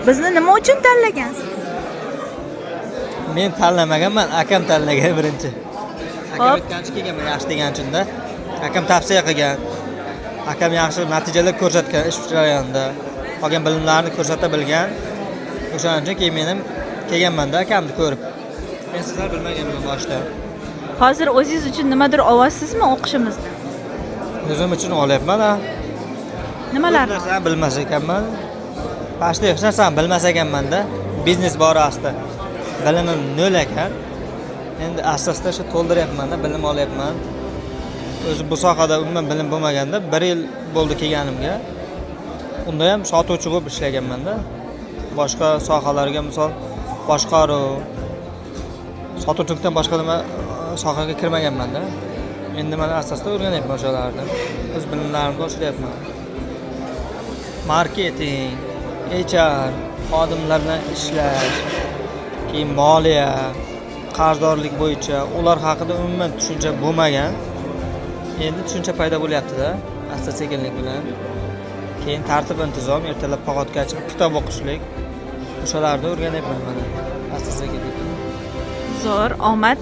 Bizni nima uchun tanlagansiz? Men tanlamaganman, akam tanlagan birinchi. Akam Hop. aytgancha kelganman yaxshi degan uchunda. Akam tavsiya qilgan. Akam yaxshi natijalar ko'rsatgan ish jarayonida. Qolgan bilimlarni ko'rsata bilgan. O'shaning uchun keyin men ham kelganman-da akamni ko'rib. Men sizlar bilmaganman boshda. Hozir o'zingiz uchun nimadir olyapsizmi o'qishimizni? O'zim uchun olyapman-a. Nimalarni? Narsani bilmas ekanman. Boshda hech narsani bilmas ekanman-da. Biznes borasida bilimim nol ekan. Endi asosda shu to'ldiryapman-da, bilim olyapman. O'zi bu sohada umuman bilim bo'lmaganda 1 yil bo'ldi kelganimga. Unda ham sotuvchi bo'lib ishlaganman-da. Boshqa sohalarga, misol boshqaruv, sotuvchilikdan boshqa nima sohaga kirmaganman-da. Endi mana asosda o'rganyapman o'shalarni. O'z bilimlarimni oshiryapman. Marketing, HR, xodimlar bilan ishlash, keyin moliya, qarzdorlik bo'yicha ular haqida umuman tushuncha bo'lmagan. Endi tushuncha paydo bo'lyapti-da, asta-sekinlik bilan. Keyin tartib intizom, ertalab paxotga chiqib kitob o'qishlik. O'shalarni o'rganyapman mana asta-sekinlik. Zo'r, omad.